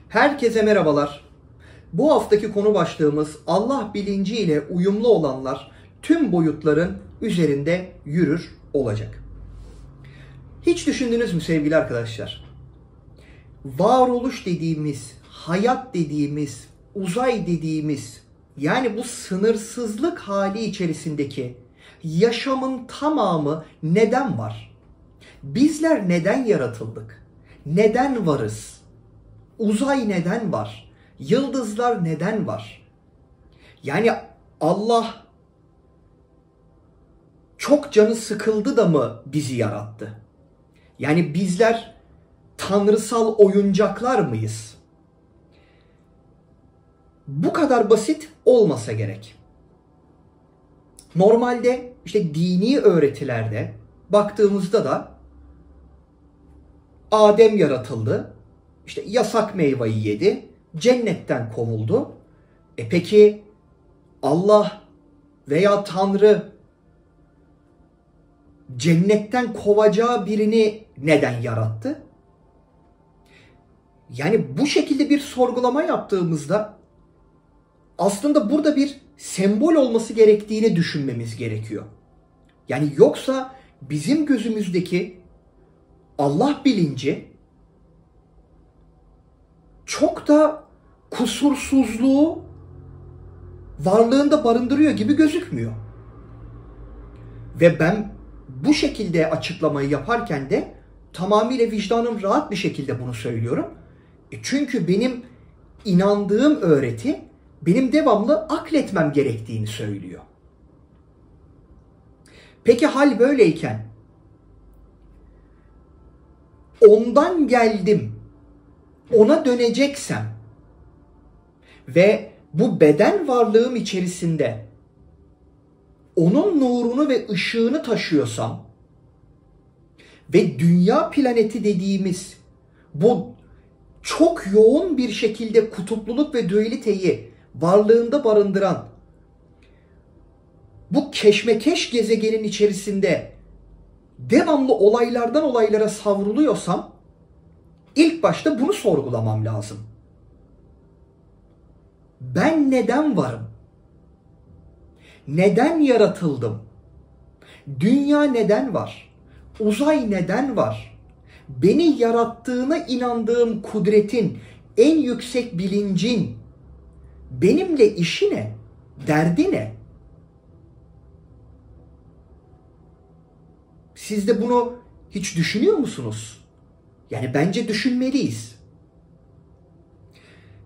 Herkese merhabalar. Bu haftaki konu başlığımız Allah bilinciyle uyumlu olanlar tüm boyutların üzerinde yürür olacak. Hiç düşündünüz mü sevgili arkadaşlar? Varoluş dediğimiz, hayat dediğimiz, uzay dediğimiz, yani bu sınırsızlık hali içerisindeki yaşamın tamamı neden var? Bizler neden yaratıldık? Neden varız? Uzay neden var? Yıldızlar neden var? Yani Allah çok canı sıkıldı da mı bizi yarattı? Yani bizler tanrısal oyuncaklar mıyız? Bu kadar basit olmasa gerek. Normalde işte dini öğretilerde baktığımızda da Adem yaratıldı. İşte yasak meyveyi yedi. Cennetten kovuldu. Peki Allah veya Tanrı cennetten kovacağı birini neden yarattı? Yani bu şekilde bir sorgulama yaptığımızda aslında burada bir sembol olması gerektiğini düşünmemiz gerekiyor. Yani yoksa bizim gözümüzdeki Allah bilinci çok da kusursuzluğu varlığında barındırıyor gibi gözükmüyor. Ve ben bu şekilde açıklamayı yaparken de tamamıyla vicdanım rahat bir şekilde bunu söylüyorum. Çünkü benim inandığım öğreti benim devamlı akletmem gerektiğini söylüyor. Peki hal böyleyken ondan geldim, ona döneceksem ve bu beden varlığım içerisinde onun nurunu ve ışığını taşıyorsam ve dünya planeti dediğimiz bu çok yoğun bir şekilde kutupluluk ve dualiteyi varlığında barındıran bu keşmekeş gezegenin içerisinde devamlı olaylardan olaylara savruluyorsam ilk başta bunu sorgulamam lazım. Ben neden varım? Neden yaratıldım? Dünya neden var? Uzay neden var? Beni yarattığına inandığım kudretin, en yüksek bilincin benimle işi ne? Derdi ne? Siz de bunu hiç düşünüyor musunuz? Yani bence düşünmeliyiz.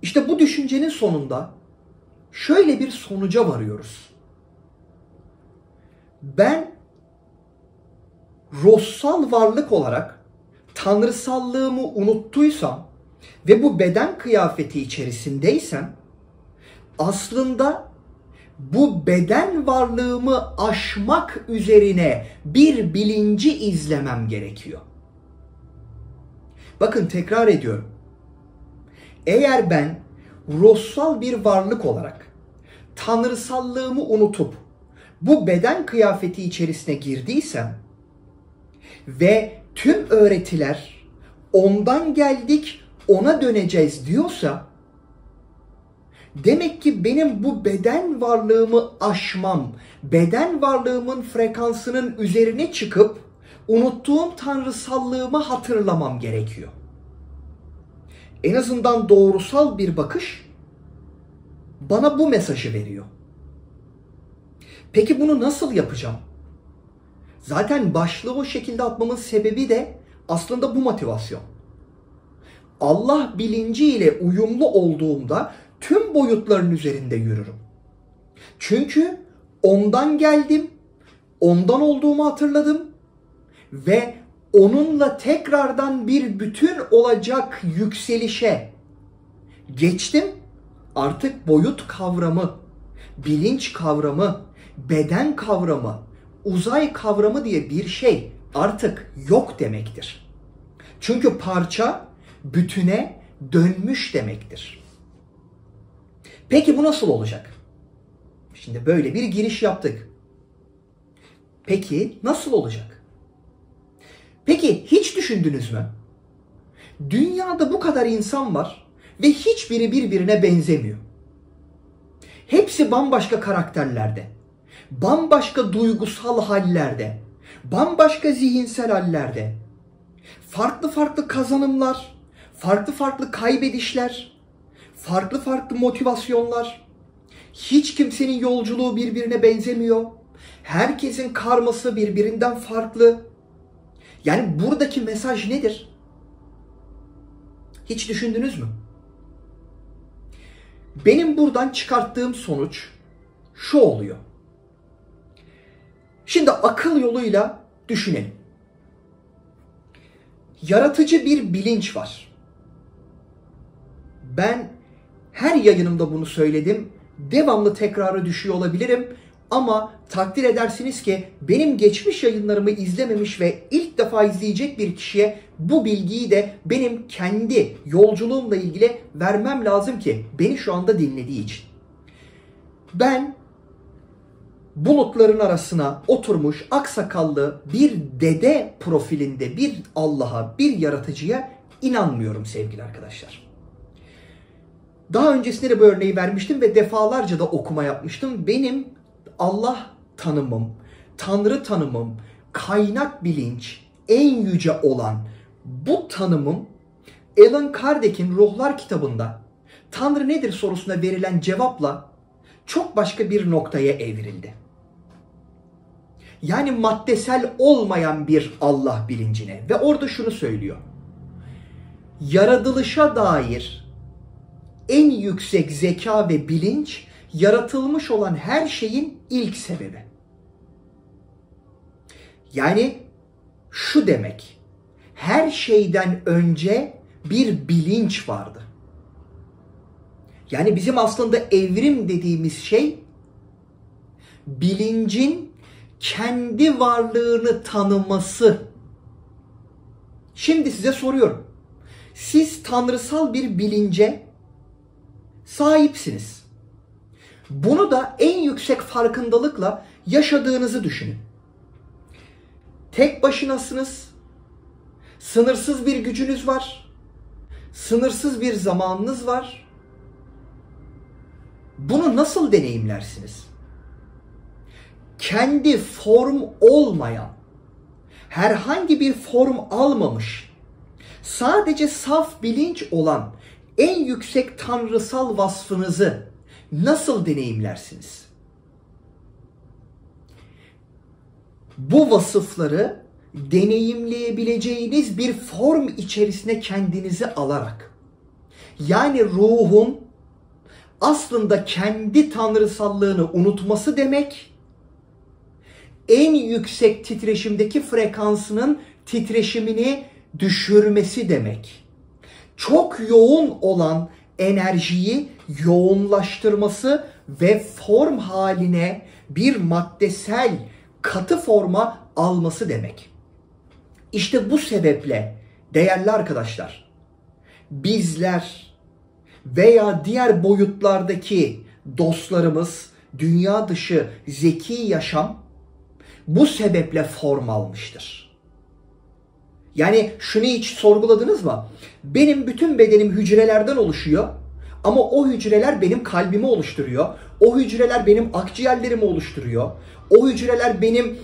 İşte bu düşüncenin sonunda şöyle bir sonuca varıyoruz. Ben ruhsal varlık olarak tanrısallığımı unuttuysam ve bu beden kıyafeti içerisindeysem aslında bu beden varlığımı aşmak üzerine bir bilinci izlemem gerekiyor. Bakın tekrar ediyorum. Eğer ben ruhsal bir varlık olarak tanrısallığımı unutup bu beden kıyafeti içerisine girdiysem ve tüm öğretiler ondan geldik, ona döneceğiz diyorsa demek ki benim bu beden varlığımı aşmam, beden varlığımın frekansının üzerine çıkıp unuttuğum tanrısallığımı hatırlamam gerekiyor. En azından doğrusal bir bakış bana bu mesajı veriyor. Peki bunu nasıl yapacağım? Zaten başlığı o şekilde atmamın sebebi de aslında bu motivasyon. Allah bilinciyle uyumlu olduğumda tüm boyutların üzerinde yürürüm. Çünkü ondan geldim, ondan olduğumu hatırladım ve onunla tekrardan bir bütün olacak yükselişe geçtim. Artık boyut kavramı, bilinç kavramı, beden kavramı, uzay kavramı diye bir şey artık yok demektir. Çünkü parça bütüne dönmüş demektir. Peki bu nasıl olacak? Şimdi böyle bir giriş yaptık. Peki nasıl olacak? Peki hiç düşündünüz mü? Dünyada bu kadar insan var ve hiçbiri birbirine benzemiyor. Hepsi bambaşka karakterlerde, bambaşka duygusal hallerde, bambaşka zihinsel hallerde. Farklı farklı kazanımlar, farklı farklı kaybedişler, farklı farklı motivasyonlar. Hiç kimsenin yolculuğu birbirine benzemiyor. Herkesin karması birbirinden farklı. Yani buradaki mesaj nedir? Hiç düşündünüz mü? Benim buradan çıkarttığım sonuç şu oluyor. Şimdi akıl yoluyla düşünelim. Yaratıcı bir bilinç var. Ben her yayınımda bunu söyledim. Devamlı tekrara düşüyor olabilirim. Ama takdir edersiniz ki benim geçmiş yayınlarımı izlememiş ve ilk defa izleyecek bir kişiye bu bilgiyi de benim kendi yolculuğumla ilgili vermem lazım ki beni şu anda dinlediği için. Ben bulutların arasına oturmuş aksakallı bir dede profilinde bir Allah'a, bir yaratıcıya inanmıyorum sevgili arkadaşlar. Daha öncesinde de bu örneği vermiştim ve defalarca da okuma yapmıştım. Benim Allah tanımım, Tanrı tanımım, kaynak bilinç, en yüce olan bu tanımım Allan Kardec'in Ruhlar kitabında Tanrı nedir sorusuna verilen cevapla çok başka bir noktaya evrildi. Yani maddesel olmayan bir Allah bilincine ve orada şunu söylüyor. Yaratılışa dair en yüksek zeka ve bilinç yaratılmış olan her şeyin ilk sebebi. Yani şu demek, her şeyden önce bir bilinç vardı. Yani bizim aslında evrim dediğimiz şey bilincin kendi varlığını tanıması. Şimdi size soruyorum. Siz tanrısal bir bilince sahipsiniz. Bunu da en yüksek farkındalıkla yaşadığınızı düşünün. Tek başınasınız. Sınırsız bir gücünüz var. Sınırsız bir zamanınız var. Bunu nasıl deneyimlersiniz? Kendi form olmayan, herhangi bir form almamış, sadece saf bilinç olan en yüksek tanrısal vasfınızı nasıl deneyimlersiniz? Bu vasıfları deneyimleyebileceğiniz bir form içerisine kendinizi alarak, yani ruhun aslında kendi tanrısallığını unutması demek, en yüksek titreşimdeki frekansının titreşimini düşürmesi demek. Çok yoğun olan enerjiyi yoğunlaştırması ve form haline bir maddesel katı forma alması demek. İşte bu sebeple değerli arkadaşlar, bizler veya diğer boyutlardaki dostlarımız, dünya dışı zeki yaşam bu sebeple form almıştır. Yani şunu hiç sorguladınız mı? Benim bütün bedenim hücrelerden oluşuyor ama o hücreler benim kalbimi oluşturuyor. O hücreler benim akciğerlerimi oluşturuyor. O hücreler benim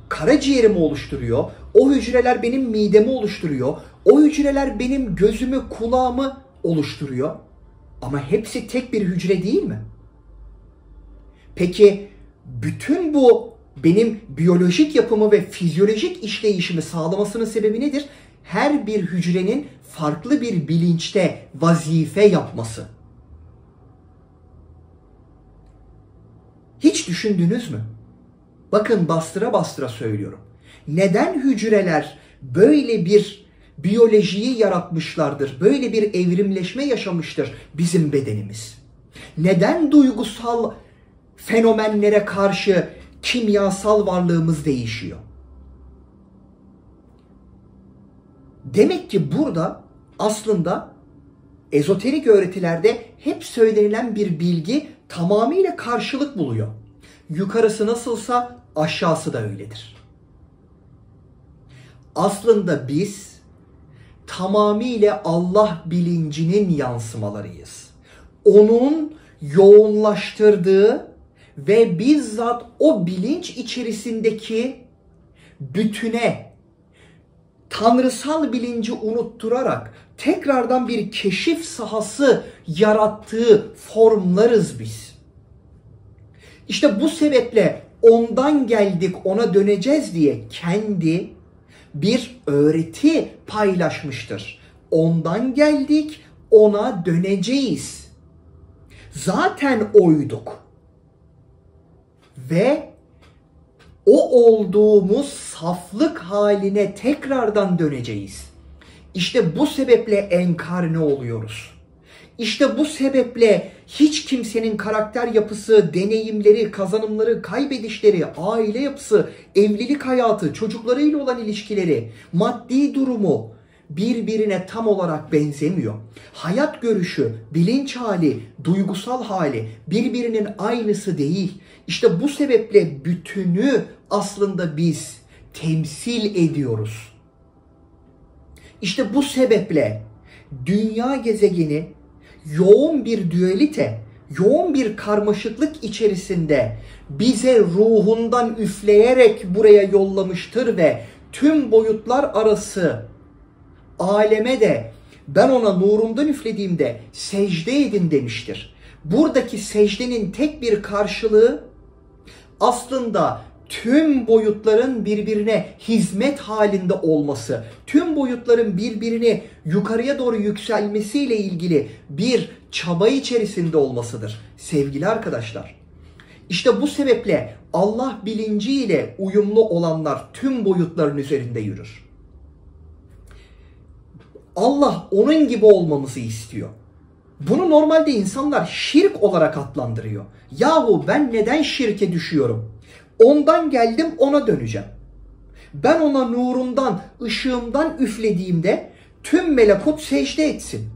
karaciğerimi oluşturuyor. O hücreler benim midemi oluşturuyor. O hücreler benim gözümü, kulağımı oluşturuyor. Ama hepsi tek bir hücre değil mi? Peki bütün bu benim biyolojik yapımı ve fizyolojik işleyişimi sağlamasının sebebi nedir? Her bir hücrenin farklı bir bilinçte vazife yapması. Hiç düşündünüz mü? Bakın bastıra bastıra söylüyorum. Neden hücreler böyle bir biyolojiyi yaratmışlardır? Böyle bir evrimleşme yaşamıştır bizim bedenimiz? Neden duygusal fenomenlere karşı kimyasal varlığımız değişiyor? Demek ki burada aslında ezoterik öğretilerde hep söylenilen bir bilgi tamamıyla karşılık buluyor. Yukarısı nasılsa aşağısı da öyledir. Aslında biz tamamıyla Allah bilincinin yansımalarıyız. Onun yoğunlaştırdığı ve bizzat o bilinç içerisindeki bütüne tanrısal bilinci unutturarak tekrardan bir keşif sahası yarattığı formlarız biz. İşte bu sebeple ondan geldik, ona döneceğiz diye kendi bir öğreti paylaşmıştır. Ondan geldik, ona döneceğiz. Zaten oyduk. Ve o olduğumuz saflık haline tekrardan döneceğiz. İşte bu sebeple enkarne oluyoruz. İşte bu sebeple hiç kimsenin karakter yapısı, deneyimleri, kazanımları, kaybedişleri, aile yapısı, evlilik hayatı, çocuklarıyla olan ilişkileri, maddi durumu birbirine tam olarak benzemiyor. Hayat görüşü, bilinç hali, duygusal hali birbirinin aynısı değil. İşte bu sebeple bütünü aslında biz temsil ediyoruz. İşte bu sebeple dünya gezegeni yoğun bir dualite, yoğun bir karmaşıklık içerisinde bize ruhundan üfleyerek buraya yollamıştır ve tüm boyutlar arası aleme de ben ona nurumdan üflediğimde secde edin demiştir. Buradaki secdenin tek bir karşılığı aslında tüm boyutların birbirine hizmet halinde olması, tüm boyutların birbirini yukarıya doğru yükselmesiyle ilgili bir çaba içerisinde olmasıdır. Sevgili arkadaşlar, işte bu sebeple Allah bilinciyle uyumlu olanlar tüm boyutların üzerinde yürür. Allah onun gibi olmamızı istiyor. Bunu normalde insanlar şirk olarak adlandırıyor. Yahu ben neden şirke düşüyorum? Ondan geldim, ona döneceğim. Ben ona nurumdan, ışığımdan üflediğimde tüm melekut secde etsin.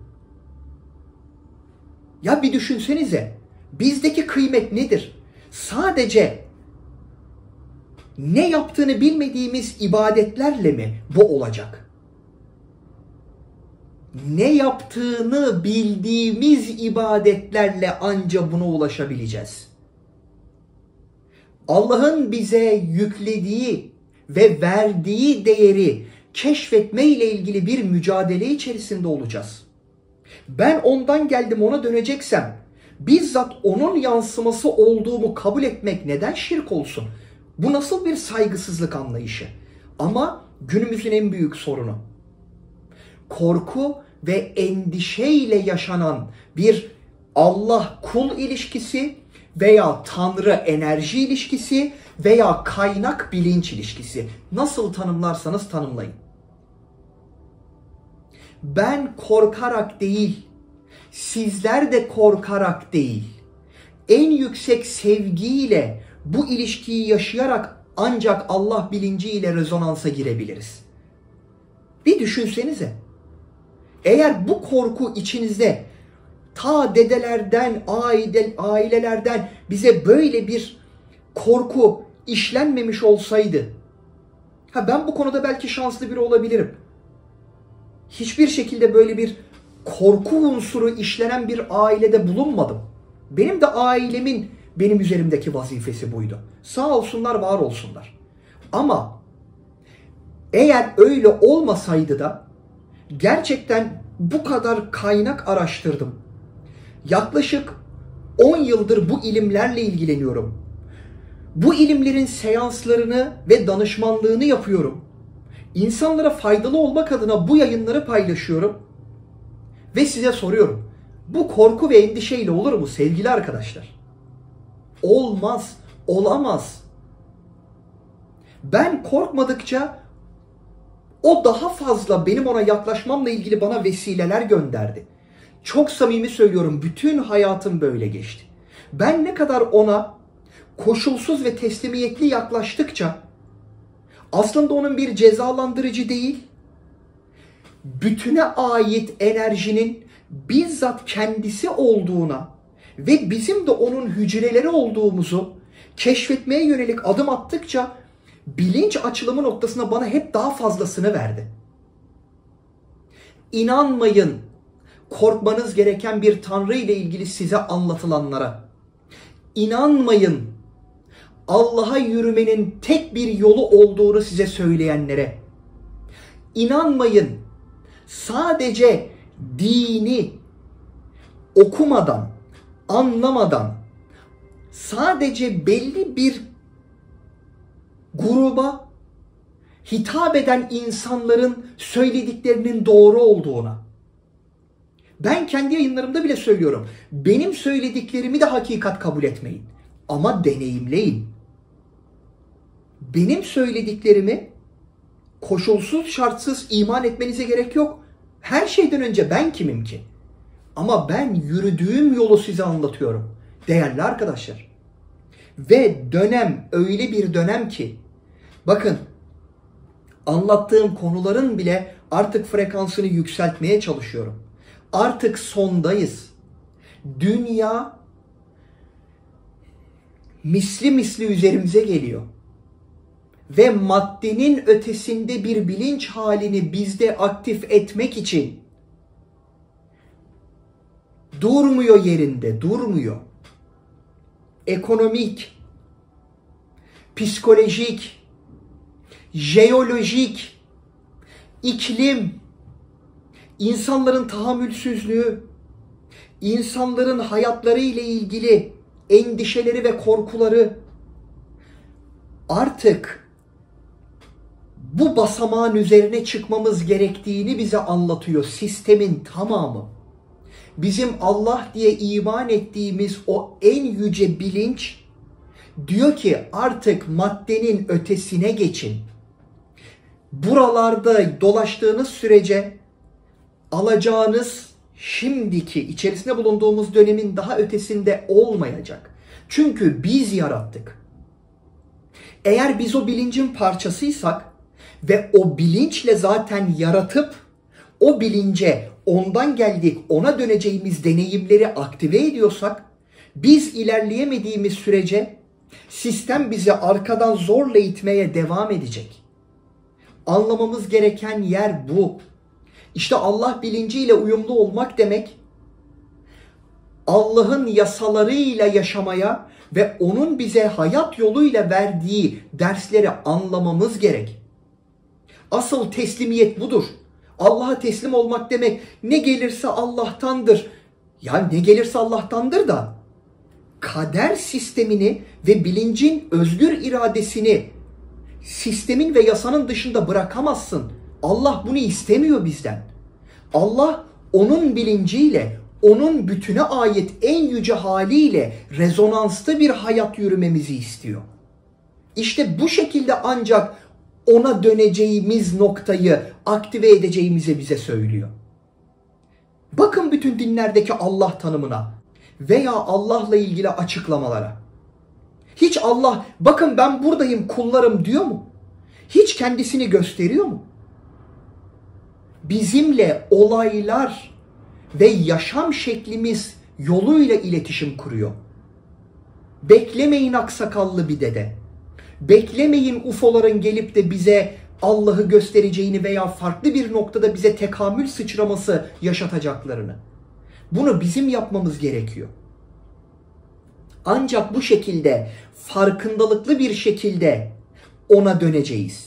Ya bir düşünsenize, bizdeki kıymet nedir? Sadece ne yaptığını bilmediğimiz ibadetlerle mi bu olacak? Ne yaptığını bildiğimiz ibadetlerle anca buna ulaşabileceğiz. Allah'ın bize yüklediği ve verdiği değeri keşfetme ile ilgili bir mücadele içerisinde olacağız. Ben ondan geldim, ona döneceksem bizzat onun yansıması olduğumu kabul etmek neden şirk olsun? Bu nasıl bir saygısızlık anlayışı? Ama günümüzün en büyük sorunu. Korku ve endişeyle yaşanan bir Allah-kul ilişkisi veya Tanrı enerji ilişkisi veya kaynak bilinç ilişkisi. Nasıl tanımlarsanız tanımlayın. Ben korkarak değil, sizler de korkarak değil, en yüksek sevgiyle bu ilişkiyi yaşayarak ancak Allah bilinciyle rezonansa girebiliriz. Bir düşünsenize. Eğer bu korku içinizde ta dedelerden, ailelerden bize böyle bir korku işlenmemiş olsaydı, ben bu konuda belki şanslı biri olabilirim. Hiçbir şekilde böyle bir korku unsuru işlenen bir ailede bulunmadım. Benim de ailemin benim üzerimdeki vazifesi buydu. Sağ olsunlar, var olsunlar. Ama eğer öyle olmasaydı da gerçekten bu kadar kaynak araştırdım. Yaklaşık 10 yıldır bu ilimlerle ilgileniyorum. Bu ilimlerin seanslarını ve danışmanlığını yapıyorum. İnsanlara faydalı olmak adına bu yayınları paylaşıyorum. Ve size soruyorum. Bu korku ve endişeyle olur mu sevgili arkadaşlar? Olmaz, olamaz. Ben korkmadıkça o daha fazla benim ona yaklaşmamla ilgili bana vesileler gönderdi. Çok samimi söylüyorum, bütün hayatım böyle geçti. Ben ne kadar ona koşulsuz ve teslimiyetli yaklaştıkça aslında onun bir cezalandırıcı değil, bütüne ait enerjinin bizzat kendisi olduğuna ve bizim de onun hücreleri olduğumuzu keşfetmeye yönelik adım attıkça bilinç açılımı noktasına bana hep daha fazlasını verdi. İnanmayın korkmanız gereken bir Tanrı ile ilgili size anlatılanlara. İnanmayın Allah'a yürümenin tek bir yolu olduğunu size söyleyenlere. İnanmayın sadece dini okumadan, anlamadan, sadece belli bir gruba hitap eden insanların söylediklerinin doğru olduğuna. Ben kendi yayınlarımda bile söylüyorum. Benim söylediklerimi de hakikat kabul etmeyin. Ama deneyimleyin. Benim söylediklerimi koşulsuz şartsız iman etmenize gerek yok. Her şeyden önce ben kimim ki? Ama ben yürüdüğüm yolu size anlatıyorum. Değerli arkadaşlar. Ve dönem öyle bir dönem ki bakın anlattığım konuların bile artık frekansını yükseltmeye çalışıyorum. Artık sondayız. Dünya misli misli üzerimize geliyor. Ve maddenin ötesinde bir bilinç halini bizde aktif etmek için durmuyor yerinde, durmuyor. Ekonomik, psikolojik, jeolojik, iklim, insanların tahammülsüzlüğü, insanların hayatları ile ilgili endişeleri ve korkuları artık bu basamağın üzerine çıkmamız gerektiğini bize anlatıyor sistemin tamamı. Bizim Allah diye iman ettiğimiz o en yüce bilinç diyor ki artık maddenin ötesine geçin. Buralarda dolaştığınız sürece alacağınız şimdiki içerisinde bulunduğumuz dönemin daha ötesinde olmayacak. Çünkü biz yarattık. Eğer biz o bilincin parçasıysak ve o bilinçle zaten yaratıp o bilince ondan geldik ona döneceğimiz deneyimleri aktive ediyorsak biz ilerleyemediğimiz sürece sistem bizi arkadan zorla itmeye devam edecek. Anlamamız gereken yer bu. İşte Allah bilinciyle uyumlu olmak demek Allah'ın yasalarıyla yaşamaya ve onun bize hayat yoluyla verdiği dersleri anlamamız gerek. Asıl teslimiyet budur. Allah'a teslim olmak demek ne gelirse Allah'tandır. Ya ne gelirse Allah'tandır da kader sistemini ve bilincin özgür iradesini sistemin ve yasanın dışında bırakamazsın. Allah bunu istemiyor bizden. Allah onun bilinciyle, onun bütüne ait en yüce haliyle rezonansta bir hayat yürümemizi istiyor. İşte bu şekilde ancak ona döneceğimiz noktayı aktive edeceğimizi bize söylüyor. Bakın bütün dinlerdeki Allah tanımına veya Allah'la ilgili açıklamalara. Hiç Allah bakın ben buradayım kullarım diyor mu? Hiç kendisini gösteriyor mu? Bizimle olaylar ve yaşam şeklimiz yoluyla iletişim kuruyor. Beklemeyin aksakallı bir dede. Beklemeyin UFO'ların gelip de bize Allah'ı göstereceğini veya farklı bir noktada bize tekamül sıçraması yaşatacaklarını. Bunu bizim yapmamız gerekiyor. Ancak bu şekilde farkındalıklı bir şekilde ona döneceğiz.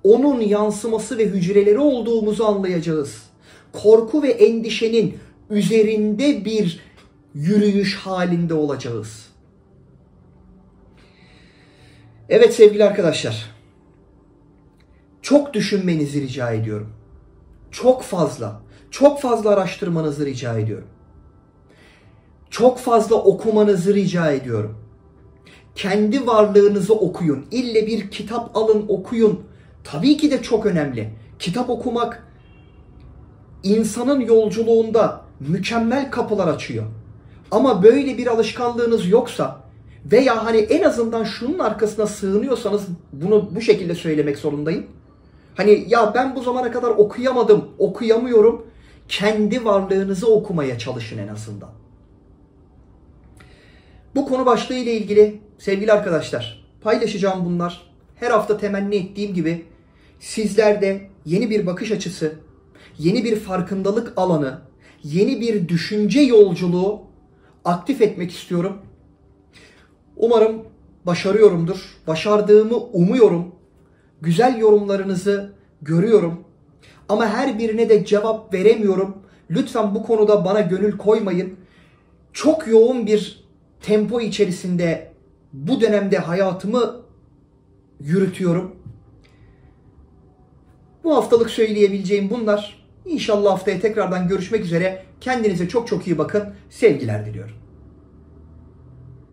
Onun yansıması ve hücreleri olduğumuzu anlayacağız. Korku ve endişenin üzerinde bir yürüyüş halinde olacağız. Evet sevgili arkadaşlar. Çok düşünmenizi rica ediyorum. Çok fazla araştırmanızı rica ediyorum. Çok fazla okumanızı rica ediyorum. Kendi varlığınızı okuyun. İlle bir kitap alın okuyun. Tabii ki de çok önemli. Kitap okumak insanın yolculuğunda mükemmel kapılar açıyor. Ama böyle bir alışkanlığınız yoksa veya hani en azından şunun arkasına sığınıyorsanız bunu bu şekilde söylemek zorundayım. Hani ya ben bu zamana kadar okuyamadım, okuyamıyorum. Kendi varlığınızı okumaya çalışın en azından. Bu konu başlığı ile ilgili sevgili arkadaşlar paylaşacağım bunlar. Her hafta temenni ettiğim gibi sizlerde yeni bir bakış açısı, yeni bir farkındalık alanı, yeni bir düşünce yolculuğu aktif etmek istiyorum. Umarım başarıyorumdur. Başardığımı umuyorum. Güzel yorumlarınızı görüyorum. Ama her birine de cevap veremiyorum. Lütfen bu konuda bana gönül koymayın. Çok yoğun bir tempo içerisinde bu dönemde hayatımı yürütüyorum. Bu haftalık söyleyebileceğim bunlar. İnşallah haftaya tekrardan görüşmek üzere. Kendinize çok çok iyi bakın. Sevgiler diliyorum.